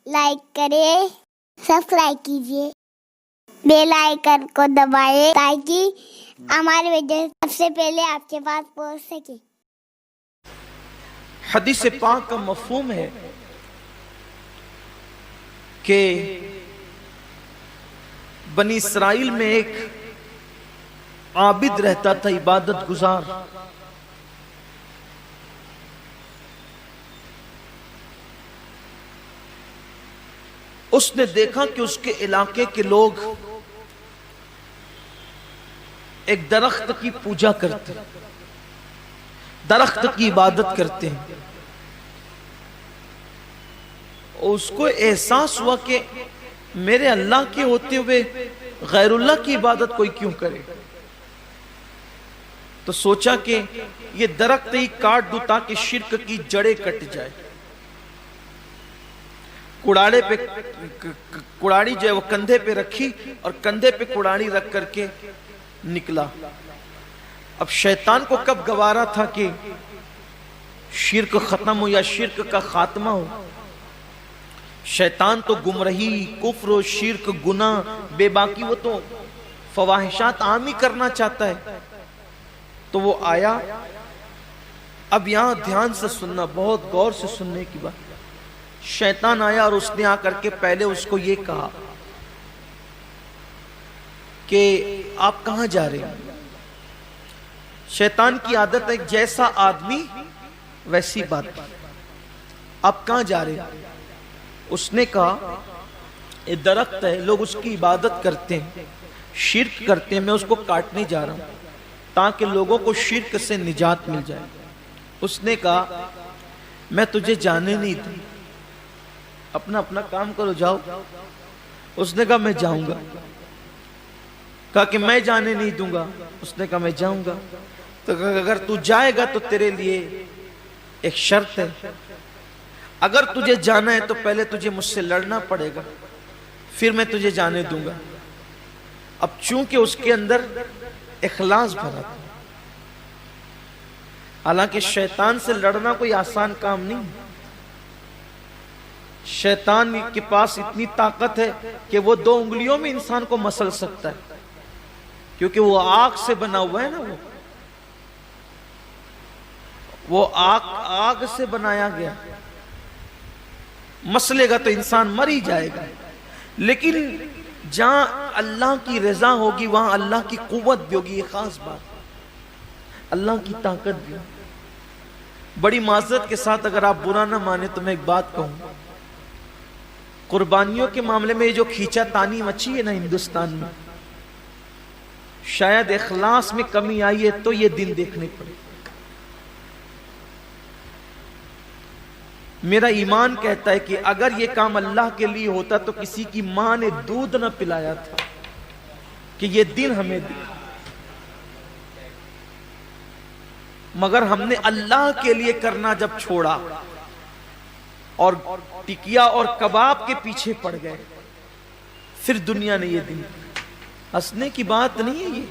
Like करें, subscribe कीजिए, bell icon को दबाएं ताकि हमारे वीडियो सबसे पहले आपके पास पहुंच सके। हदीस पाक का मफहूम है कि बनी इसराइल में एक आबिद रहता था, इबादत गुजार। उसने देखा कि उसके इलाके के लोग एक दरख्त की पूजा करते हैं, दरख्त की इबादत करते हैं। उसको एहसास हुआ कि मेरे अल्लाह के होते हुए गैरुल्लाह की इबादत कोई क्यों करे। तो सोचा कि ये दरख्त ही काट दूं ताकि शिर्क की जड़ें कट जाए। कुड़ाड़े पे कुड़ाड़ी जो है वो कंधे पे रखी और कंधे पे कुड़ाड़ी रख करके निकला। अब शैतान को कब गवारा था कि शिर्क खत्म हो या शिर्क का खात्मा हो। शैतान तो गुमराही, कुफ्र, शिर्क, गुनाह, बेबाकी, वो तो फवाहिशात आम ही करना चाहता है। तो वो आया। अब यहां ध्यान से सुनना, बहुत गौर से सुनने की बात। शैतान आया और उसने आकर के पहले उसको ये कहा कि आप कहां जा रहे हैं। शैतान की आदत है, जैसा आदमी वैसी बात। आप कहां जा रहे हैं। उसने कहा ये दरख्त है, लोग उसकी इबादत करते हैं, शिर्क करते हैं, मैं उसको काटने जा रहा हूं ताकि लोगों को शिर्क से निजात मिल जाए। उसने कहा मैं तुझे जाने नहीं दूं, अपना अपना काम करो, जाओ। उसने कहा मैं जाऊंगा। कहा कि मैं जाने नहीं दूंगा। उसने कहा मैं जाऊंगा। तो अगर तू जाएगा तो तेरे लिए एक शर्त है, अगर तुझे जाना है तो पहले तुझे मुझसे लड़ना पड़ेगा, फिर मैं तुझे जाने दूंगा। अब चूंकि उसके अंदर इखलास भरा था, हालांकि शैतान से लड़ना कोई आसान काम नहीं है। शैतान के पास इतनी ताकत है कि वो 2 उंगलियों में इंसान को मसल सकता है, क्योंकि वो आग से बना हुआ है ना। वो आग से बनाया गया। मसलेगा तो इंसान मर ही जाएगा। लेकिन जहां अल्लाह की रजा होगी वहां अल्लाह की कुव्वत भी होगी। ये खास बात, अल्लाह की ताकत भी। बड़ी माजरत के साथ अगर आप बुरा ना माने तो मैं एक बात कहूं, कुर्बानियों के मामले में जो खींचा तानी मची है ना हिंदुस्तान में, शायद इखलास में कमी आई है तो ये दिन देखने पड़े। मेरा ईमान कहता है कि अगर ये काम अल्लाह के लिए होता तो किसी की मां ने दूध न पिलाया था कि ये दिन हमें दिखा। मगर हमने अल्लाह के लिए करना जब छोड़ा और टिकिया और कबाब के पीछे पड़ गए, फिर दुनिया ने ये दिन। हंसने की बात नहीं है ये,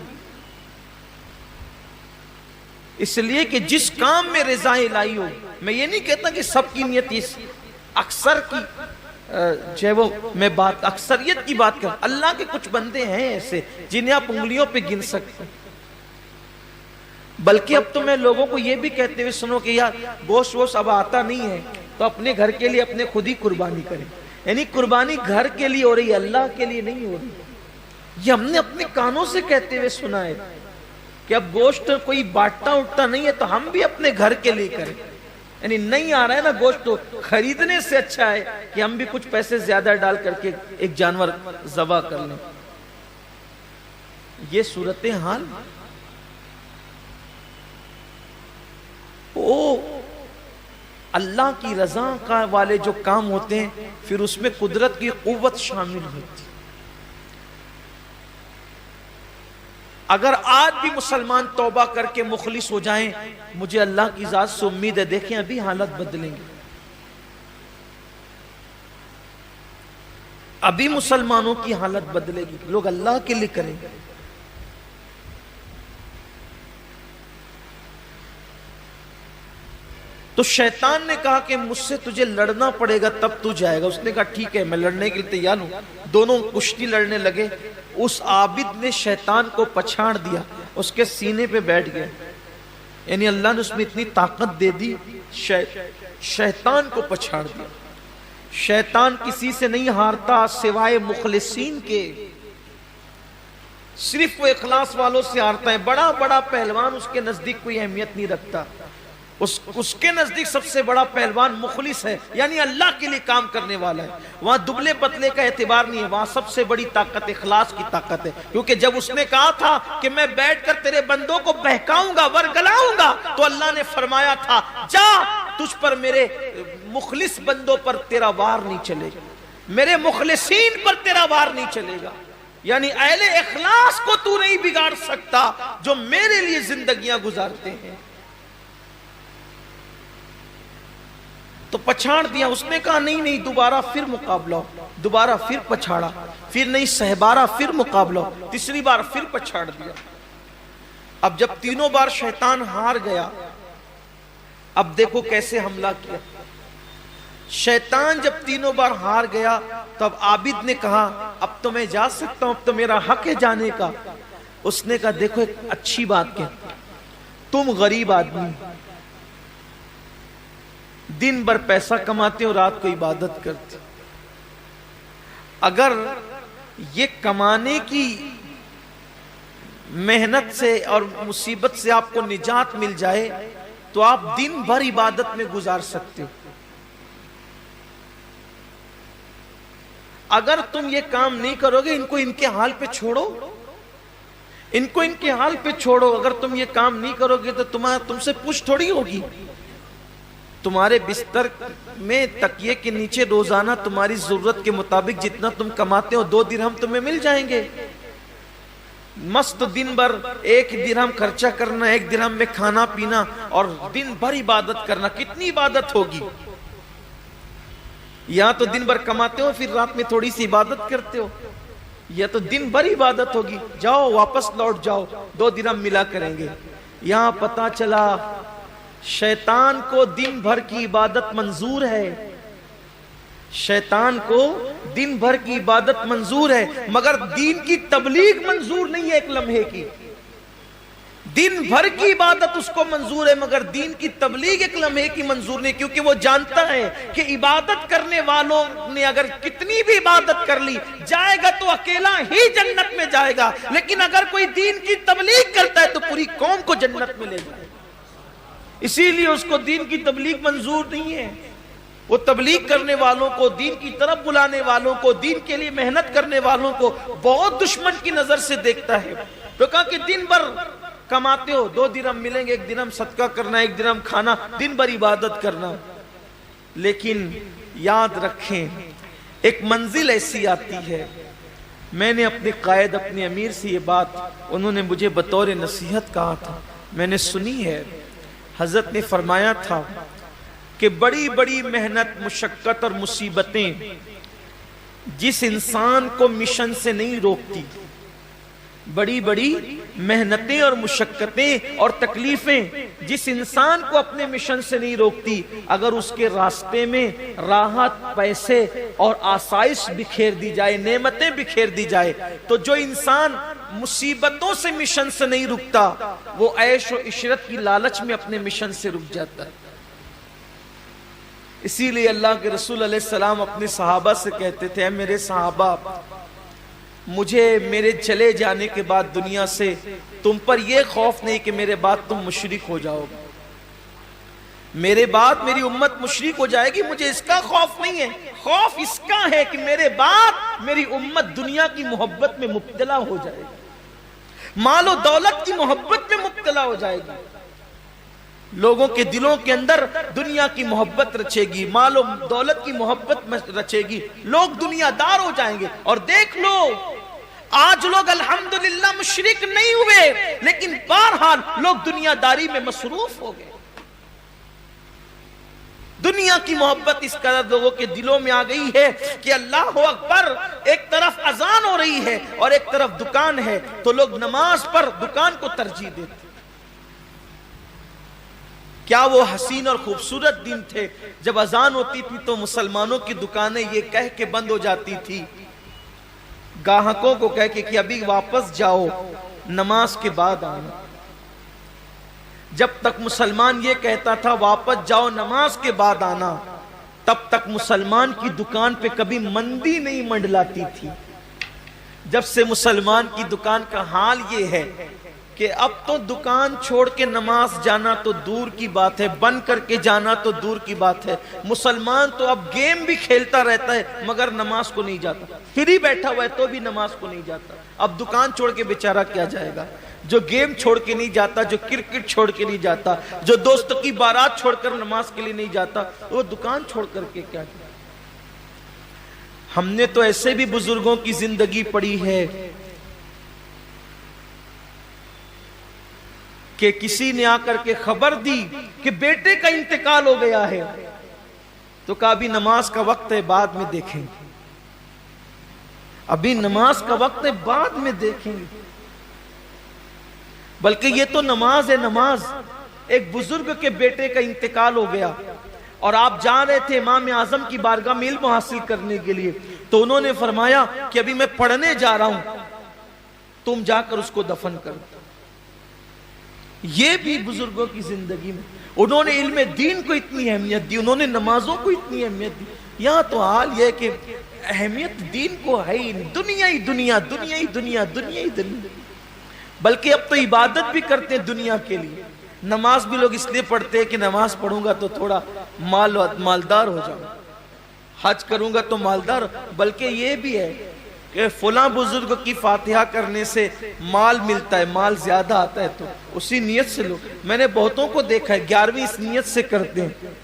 इसलिए कि जिस काम में रज़ा इलाही हो। मैं ये नहीं कहता कि सबकी नियत इस, अक्सर की जो है वो मैं बात अक्सरियत की बात कर। अल्लाह के कुछ बंदे हैं ऐसे जिन्हें आप उंगलियों पे गिन सकते हैं। बल्कि अब तो मैं लोगों को ये भी कहते हुए सुनो कि यार गोश्त वोश्त अब आता नहीं है तो अपने घर के लिए अपने खुद ही कुर्बानी करें। यानी कुर्बानी घर के लिए हो रही है, अल्लाह के लिए नहीं हो रही। ये हमने अपने कानों से कहते हुए सुना है कि अब गोश्त कोई बांटता उठता नहीं है तो हम भी अपने घर के लिए करें। यानी नहीं आ रहा है ना गोश्त, तो खरीदने से अच्छा है कि हम भी कुछ पैसे ज्यादा डाल करके एक जानवर ज़बा कर लें। ये सूरत हाल। ओ अल्लाह की रजा का वाले जो काम होते हैं फिर उसमें कुदरत की कुव्वत शामिल होती है। अगर आज भी मुसलमान तौबा करके मुखलिस हो जाएं, मुझे अल्लाह की जात से उम्मीद है, देखें अभी हालत बदलेंगे। अभी मुसलमानों की हालत बदलेगी, लोग अल्लाह के लिए करेंगे। तो शैतान ने कहा कि मुझसे तुझे लड़ना पड़ेगा तब तू जाएगा। उसने कहा ठीक है, मैं लड़ने के लिए तैयार हूं। दोनों कुश्ती लड़ने लगे। उस आबिद ने शैतान को पछाड़ दिया, उसके सीने पे बैठ गया। यानी अल्लाह ने उसमें इतनी ताकत दे दी, शैतान को पछाड़ दिया। शैतान किसी से नहीं हारता सिवाय मुखलिसीन के, सिर्फ वो इखलास वालों से हारता है। बड़ा बड़ा पहलवान उसके नजदीक कोई अहमियत नहीं रखता। उसके नजदीक सबसे बड़ा पहलवान मुखलिस है, यानी अल्लाह के लिए काम करने वाला है। वहां दुबले पतले का एतबार नहीं है, वहां सबसे बड़ी ताकत इखलास की ताकत है। क्योंकि जब उसने कहा था कि मैं बैठकर तेरे बंदों को बहकाऊंगा, वरगलाऊंगा, तो अल्लाह ने फरमाया था जा, तुझ पर मेरे मुखलिस बंदों पर तेरा वार नहीं चलेगा, मेरे मुखलिसीन पर तेरा वार नहीं चलेगा। यानी अहले इखलास को तू नहीं बिगाड़ सकता जो मेरे लिए जिंदगियां गुजारते हैं। तो पछाड़ दिया। उसने कहा नहीं नहीं, दोबारा फिर मुकाबला। दोबारा फिर पछाड़ा, फिर नहीं सहबारा, फिर मुकाबला, तीसरी बार फिर पछाड़ दिया। अब जब तीनों बार शैतान हार गया, अब देखो कैसे हमला किया। शैतान जब तीनों बार हार गया, तब आबिद ने कहा अब तो मैं जा सकता हूं, अब तो मेरा हक है जाने का। उसने कहा देखो एक अच्छी बात क्या, तुम गरीब आदमी, दिन भर पैसा कमाते हो, रात को इबादत करते। अगर ये कमाने की मेहनत से और मुसीबत से आपको निजात मिल जाए तो आप दिन भर इबादत में गुजार सकते हो। अगर तुम ये काम नहीं करोगे, इनको इनके हाल पे छोड़ो, इनको इनके हाल पे छोड़ो। अगर तुम ये काम नहीं करोगे तो तुमसे पूछ थोड़ी होगी। तुम्हारे बिस्तर में तकिए के नीचे रोजाना तुम्हारी जरूरत के मुताबिक जितना तुम कमाते हो 2 दिरहम तुम्हें मिल जाएंगे। मस्त दिन भर 1 दिरहम खर्चा करना, 1 दिरहम में खाना पीना और दिन भर इबादत करना, कितनी इबादत होगी। या तो दिन भर कमाते हो फिर रात में थोड़ी सी इबादत करते हो, या तो दिन भर इबादत होगी। जाओ वापस लौट जाओ, 2 दिरहम मिला करेंगे। यहां पता चला शैतान को दिन भर की इबादत मंजूर है, शैतान को दिन भर की इबादत मंजूर है, मगर दीन की तबलीग मंजूर नहीं है एक लम्हे की। दिन भर की इबादत उसको मंजूर है, मगर दीन की तबलीग एक लम्हे की मंजूर नहीं, क्योंकि वो जानता है कि इबादत करने वालों ने अगर कितनी भी इबादत कर ली, जाएगा तो अकेला ही जन्नत में जाएगा, लेकिन अगर कोई दीन की तबलीग करता है तो पूरी कौम को जन्नत में ले जाएगा। इसीलिए उसको दीन की तबलीग मंजूर नहीं है। वो तबलीग करने वालों को, दीन की तरफ बुलाने वालों को, दीन के लिए मेहनत करने वालों को बहुत दुश्मन की नजर से देखता है। तो कहा कि दिन भर कमाते हो, 2 दिरहम मिलेंगे, 1 दिरहम सदका करना, 1 दिरहम खाना, दिन भर इबादत करना। लेकिन याद रखें एक मंजिल ऐसी आती है, मैंने अपने कायद, अपने अमीर से ये बात उन्होंने मुझे बतौर नसीहत कहा था, मैंने सुनी है। हजरत ने फरमाया था कि बड़ी बड़ी मेहनत, मुशक्कत और मुसीबतें जिस इंसान को मिशन से नहीं रोकती, बड़ी बड़ी मेहनतें और मुशक्कतें और तकलीफें जिस इंसान को अपने मिशन से नहीं रोकती, अगर उसके रास्ते में राहत, पैसे और आसाइश बिखेर दी जाए, नेमतें बिखेर दी जाए, तो जो इंसान मुसीबतों से मिशन से नहीं रुकता वो ऐश और इशरत की लालच में अपने मिशन से रुक जाता है। इसीलिए अल्लाह के रसूल अलैहि सलाम अपने सहाबा से कहते थे, मेरे सहाबा, मुझे मेरे चले जाने के बाद दुनिया से तुम पर यह खौफ नहीं कि मेरे बाद तुम मुशरिक हो जाओगे, मेरे बाद मेरी उम्मत मुशरिक हो जाएगी, मुझे इसका खौफ नहीं है। खौफ इसका है कि मेरे बाद मेरी उम्मत दुनिया की मोहब्बत में मुब्तला हो जाएगी, मालो दौलत की मोहब्बत में मुब्तला हो जाएगी, लोगों के दिलों के अंदर दुनिया की मोहब्बत रचेगी, मालो दौलत की मोहब्बत रचेगी, लोग दुनियादार हो जाएंगे। और देख लो आज लोग अल्हम्दुलिल्लाह मुशरिक नहीं हुए, लेकिन बहरहाल लोग दुनियादारी में मसरूफ हो गए। दुनिया की मोहब्बत इस कदर लोगों के दिलों में आ गई है कि अल्लाह अकबर, एक तरफ अजान हो रही है और एक तरफ दुकान है, तो लोग नमाज पर दुकान को तरजीह देते। क्या वो हसीन और खूबसूरत दिन थे जब अजान होती थी तो मुसलमानों की दुकानें ये कह के बंद हो जाती थी, ग्राहकों को कह के कि अभी वापस जाओ, नमाज के बाद आना। जब तक मुसलमान ये कहता था वापस जाओ, नमाज के बाद आना, तब तक मुसलमान की दुकान पे कभी मंदी नहीं मंडलाती थी। जब से मुसलमान की दुकान का हाल ये है कि अब तो दुकान छोड़ के नमाज जाना तो दूर की बात है, बंद करके जाना तो दूर की बात है। मुसलमान तो अब गेम भी खेलता रहता है मगर नमाज को नहीं जाता, फ्री बैठा हुआ है तो भी नमाज को नहीं जाता। अब दुकान छोड़ के बेचारा क्या जाएगा? जो गेम छोड़ के नहीं जाता, जो क्रिकेट छोड़ के नहीं जाता, जो दोस्तों की बारात छोड़कर नमाज के लिए नहीं जाता, वो दुकान छोड़ करके क्या जाए? हमने तो ऐसे भी बुजुर्गों की जिंदगी पढ़ी है कि किसी ने आकर के खबर दी कि बेटे का इंतकाल हो गया है, तो कहा अभी नमाज का वक्त है, बाद में देखेंगे, अभी नमाज का वक्त है, बाद में देखेंगे। बल्कि ये तो नमाज है, नमाज। एक बुजुर्ग के बेटे का इंतकाल हो गया और आप जा रहे थे इमाम आजम की बारगाह में इल्म हासिल करने के लिए, तो उन्होंने फरमाया कि अभी मैं पढ़ने जा रहा हूं, तुम जाकर उसको दफन कर दो। ये भी बुजुर्गों की जिंदगी में उन्होंने इल्म दीन को इतनी अहमियत दी, उन्होंने नमाजों को इतनी अहमियत दी। यहां तो हाल यह कि अहमियत दीन को है ही, दुनिया ही दुनिया, दुनिया ही दुनिया, दुनिया ही दुनिया। बल्कि अब तो इबादत भी करते हैं दुनिया के लिए। नमाज भी लोग इसलिए पढ़ते हैं कि नमाज पढ़ूंगा तो थोड़ा मालदार हो जाऊंगा, हज करूंगा तो मालदार। बल्कि ये भी है कि फुला बुजुर्ग की फातिहा करने से माल मिलता है, माल ज्यादा आता है, तो उसी नियत से लोग, मैंने बहुतों को देखा है 11वीं इस नियत से करते हैं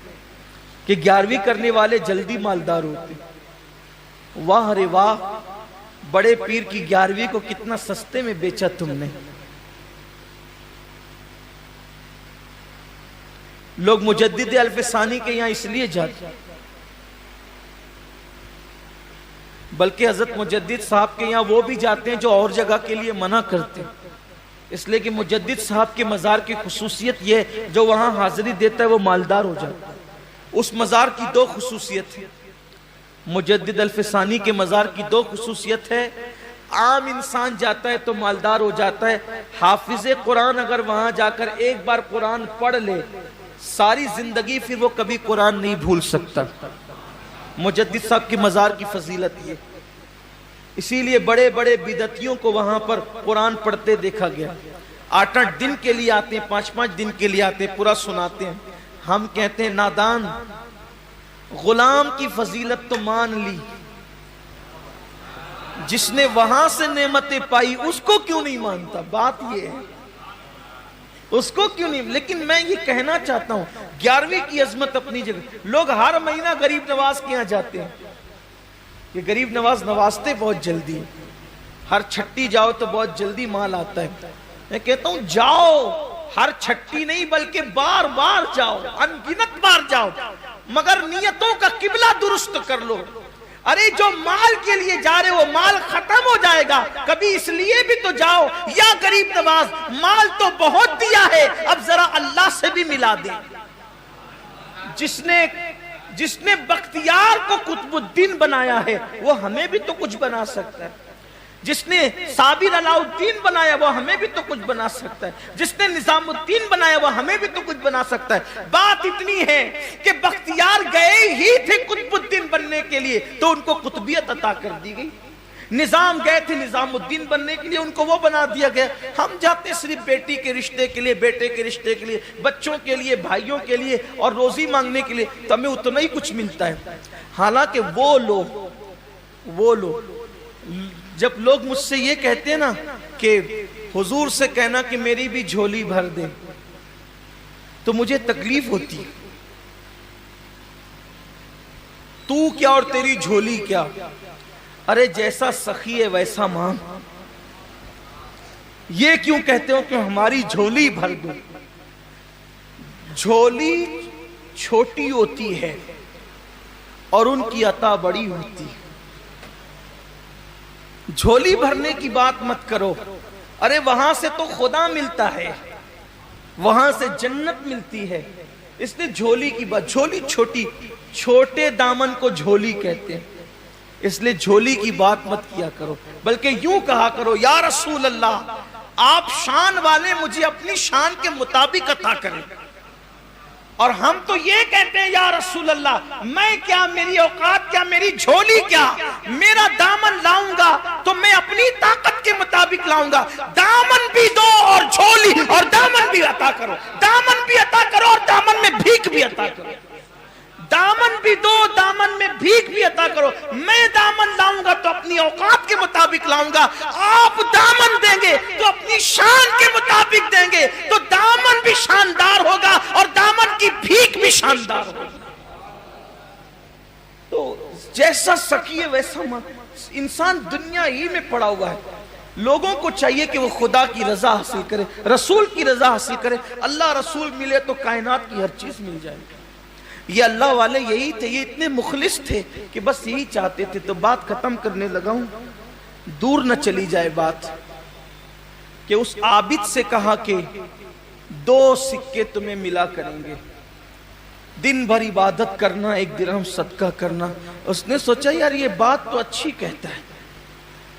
कि 11वीं करने वाले जल्दी मालदार होते हैं। वाह रे वाह, बड़े पीर की 11वीं को कितना सस्ते में बेचा तुमने। लोग मुजद्दिद अल्फसानी के यहां इसलिए जाते, बल्कि हजरत मुजद्दिद साहब के यहां वो भी जाते हैं जो और जगह के लिए मना करते हैं, इसलिए कि मुजद्दिद साहब के मजार की खुसूसियत ये है, जो वहां हाजिरी देता है वो मालदार हो जाता है। उस मजार की दो खुसूसियत है, मुजद्दिद अल्फसानी के मजार की दो खुसूसियत है। आम इंसान जाता है तो मालदार हो जाता है, हाफिज कुरान अगर वहां जाकर एक बार कुरान पढ़ ले, सारी जिंदगी फिर वो कभी कुरान नहीं भूल सकता। मुजद्दिद साहब की मजार की फजीलत ये, इसीलिए बड़े बड़े बिदतियों को वहां पर कुरान पढ़ते देखा गया। 8-8 दिन के लिए आते हैं, 5-5 दिन के लिए आते हैं, पूरा सुनाते हैं। हम कहते हैं नादान, गुलाम की फजीलत तो मान ली, जिसने वहां से नेमतें पाई उसको क्यों नहीं मानता? बात ये है, उसको क्यों नहीं। लेकिन मैं ये कहना चाहता हूं 11वीं की अजमत अपनी जगह। लोग हर महीना गरीब नवाज के यहां जाते हैं, ये गरीब नवाज नवाजते बहुत जल्दी, हर छट्टी जाओ तो बहुत जल्दी माल आता है। मैं कहता हूं जाओ, हर छट्टी नहीं बल्कि बार बार जाओ, अनगिनत बार जाओ, मगर नियतों का किबला दुरुस्त कर लो। अरे जो माल के लिए जा रहे हो माल खत्म हो जाएगा, कभी इसलिए भी तो जाओ, या गरीब नवाज माल तो बहुत दिया है, अब जरा अल्लाह से भी मिला दे। जिसने बख्तियार को कुतुबुद्दीन बनाया है वो हमें भी तो कुछ बना सकता है, जिसने साबिर अलाउद्दीन बनाया वो हमें भी तो कुछ बना सकता है, जिसने निजामुद्दीन बनाया वो हमें भी तो कुछ बना सकता है। बात इतनी है कि बख्तियार गए ही थे कुतुबुद्दीन बनने के लिए तो उनको कुतुबियत अता कर दी गई, निजाम गए थे निजामुद्दीन बनने के लिए उनको वो बना दिया गया। हम जाते सिर्फ बेटी के रिश्ते के लिए, बेटे के रिश्ते के लिए, बच्चों के लिए, भाइयों के लिए और रोजी मांगने के लिए, तो हमें उतना ही कुछ मिलता है। हालांकि वो लोग जब लोग मुझसे ये कहते हैं ना कि हुजूर से कहना कि मेरी भी झोली भर दे, तो मुझे तकलीफ होती है। तू क्या और तेरी झोली क्या? अरे जैसा सखी है वैसा मांग। ये क्यों कहते हो कि हमारी झोली भर दो? झोली छोटी होती है और उनकी अता बड़ी होती है। झोली भरने की बात मत करो, अरे वहां से तो खुदा मिलता है, वहां से जन्नत मिलती है, इसने झोली की बात, झोली छोटी, छोटे दामन को झोली कहते हैं, इसलिए झोली की बात मत किया करो, बल्कि यूं कहा करो, या रसूल अल्लाह, आप शान वाले, मुझे अपनी शान के मुताबिक अता करें। और हम तो ये कहते हैं, या रसूल अल्लाह, मैं क्या, मेरी औकात क्या, मेरी झोली क्या, मेरा दामन लाऊंगा तो मैं अपनी ताकत के मुताबिक लाऊंगा। दामन भी दो और झोली और दामन भी अता करो, दामन भी अता करो और दामन में भीख भी अता करो, दामन भी दो, दामन में भीख भी अता करो। मैं दामन लाऊंगा तो अपनी औकात के मुताबिक लाऊंगा, आप दामन देंगे तो अपनी शान के मुताबिक देंगे, तो दामन भी शानदार होगा और दामन की भीख भी शानदार होगी। तो जैसा सकी है वैसा इंसान दुनिया ही में पड़ा हुआ है। लोगों को चाहिए कि वो खुदा की रजा हासिल करे, रसूल की रजा हासिल करे। अल्लाह रसूल मिले तो कायनात की हर चीज मिल जाएगी। ये अल्लाह वाले यही थे, ये इतने मुखलिस थे कि बस यही चाहते थे। तो बात खत्म करने लगा हूं, दूर न चली जाए बात, कि उस आबिद से कहा कि 2 सिक्के तुम्हें मिला करेंगे, दिन भर इबादत करना, 1 दिरहम सदका करना। उसने सोचा यार ये बात तो अच्छी कहता है,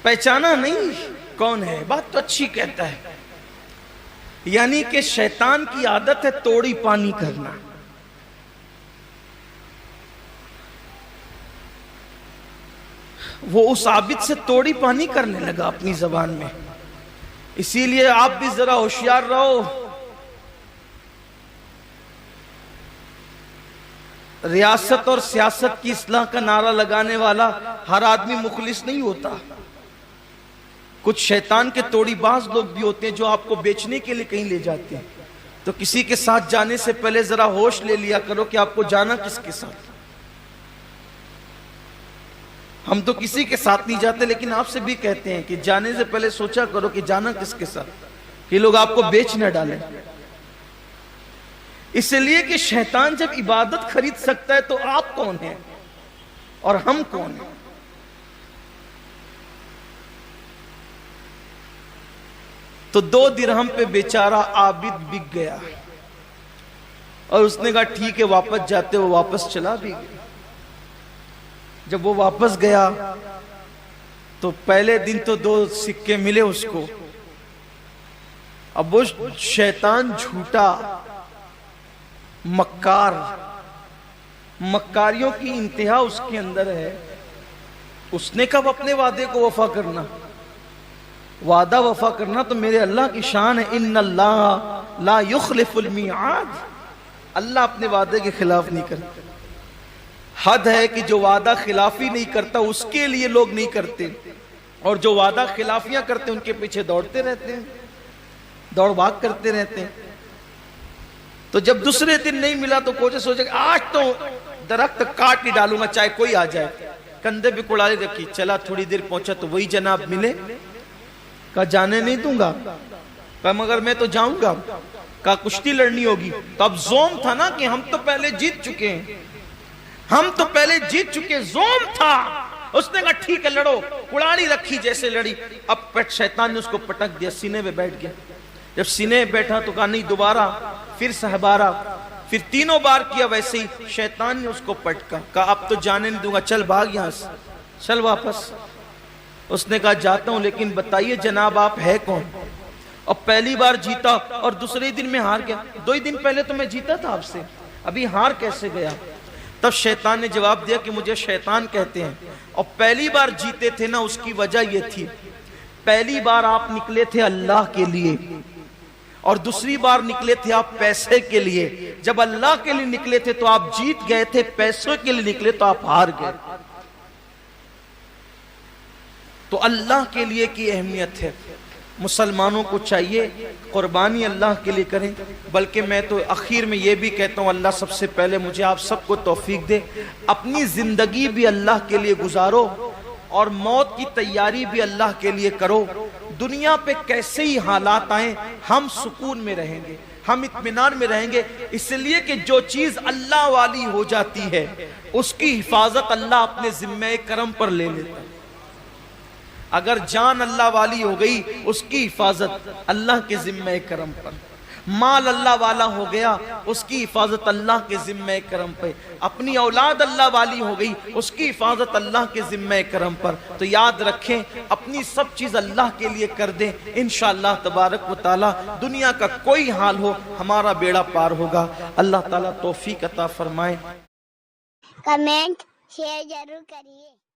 पहचाना नहीं कौन है, बात तो अच्छी कहता है। यानी कि शैतान की आदत है तोड़ी पानी करना। वो उस आबिद से तोड़ी पानी करने लगा अपनी जबान में। इसीलिए आप भी जरा होशियार रहो। रियासत और सियासत की इस्लाह का नारा लगाने वाला हर आदमी मुखलिस नहीं होता। कुछ शैतान के तोड़ीबाज लोग भी होते हैं जो आपको बेचने के लिए कहीं ले जाते हैं। तो किसी के साथ जाने से पहले जरा होश ले लिया करो कि आपको जाना किसके साथ। हम तो किसी के साथ नहीं जाते, लेकिन आपसे भी कहते हैं कि जाने से पहले सोचा करो कि जाना किसके साथ, कि लोग आपको बेच न डालें। इसलिए कि शैतान जब इबादत खरीद सकता है तो आप कौन हैं और हम कौन हैं। तो 2 दिरहम पे बेचारा आबिद बिक गया और उसने कहा ठीक है वापस जाते हो। वापस चला भी गया। जब वो वापस गया तो पहले दिन तो 2 सिक्के मिले उसको। अब वो शैतान झूठा मक्कार, मक्कारियों की इंतहा उसके अंदर है। उसने कब अपने वादे को वफा करना, वादा वफा करना तो मेरे अल्लाह की शान है। इन्नल्लाह ला युखलिफुल मिआद, अल्लाह अपने वादे के खिलाफ नहीं करता। हद है कि जो वादा खिलाफी नहीं करता उसके लिए लोग नहीं करते, और जो वादा खिलाफियां करते उनके पीछे दौड़ते रहते हैं, दौड़ भाग करते रहते हैं। तो जब दूसरे दिन नहीं मिला तो कोचे सोचे आज तो दरख्त काट ही डालूंगा चाहे कोई आ जाए। कंधे पे कुड़ाली रखी, चला थोड़ी देर पहुंचा तो वही जनाब मिले। कहा जाने नहीं दूंगा। कहा मगर मैं तो जाऊंगा। कहा कुश्ती लड़नी होगी। तो अब जोम था ना कि हम तो पहले जीत चुके हैं, हम तो पहले जीत चुके, जोम था। उसने कहा ठीक है लड़ो। कुड़ाली रखी जैसे लड़ी। अब शैतान ने उसको पटक दिया, सीने पे बैठ गया। जब सीने पे बैठा तो कहा नहीं दोबारा, फिर सहबारा, फिर 3 बार किया वैसे ही। शैतान ने उसको पटका, कहा अब तो जाने नहीं दूंगा, चल भाग यहां से, चल वापस। उसने कहा जाता हूं, लेकिन बताइए जनाब आप है कौन। और पहली बार जीता और दूसरे दिन में हार गया। 2 ही दिन पहले तो मैं जीता था आपसे, अभी हार कैसे गया। तब शैतान ने जवाब दिया कि मुझे शैतान कहते हैं, और पहली बार जीते थे ना उसकी वजह यह थी, पहली बार आप निकले थे अल्लाह के लिए और दूसरी बार निकले थे आप पैसे के लिए। जब अल्लाह के लिए निकले थे तो आप जीत गए थे, पैसों के लिए निकले तो आप हार गए। तो अल्लाह के लिए की अहमियत है। मुसलमानों को चाहिए कुर्बानी अल्लाह के लिए करें। बल्कि मैं तो आखिर में ये भी कहता हूँ अल्लाह सबसे पहले मुझे आप सबको तौफीक दे, अपनी जिंदगी भी अल्लाह के लिए गुजारो और मौत की तैयारी भी अल्लाह के लिए करो। दुनिया पे कैसे ही हालात आए हम सुकून में रहेंगे, हम इत्मीनान में रहेंगे। इसलिए कि जो चीज अल्लाह वाली हो जाती है उसकी हिफाजत अल्लाह अपने जिम्मे करम पर ले लेता है। अगर जान अल्लाह वाली हो गई उसकी हिफाजत अल्लाह के जिम्मे करम पर। माल अल्लाह वाला हो गया, उसकी हिफाजत अल्लाह के जिम्मे करम पे। अपनी औलाद अल्लाह वाली हो गई, उसकी हिफाजत अल्लाह के जिम्मे करम पर। तो याद रखें, अपनी सब चीज अल्लाह के लिए कर दें, इंशाअल्लाह तबारक व तआला दुनिया का कोई हाल हो, हमारा बेड़ा पार होगा। अल्लाह ताला तौफीक अता फरमाए। कमेंट शेयर जरूर करिए।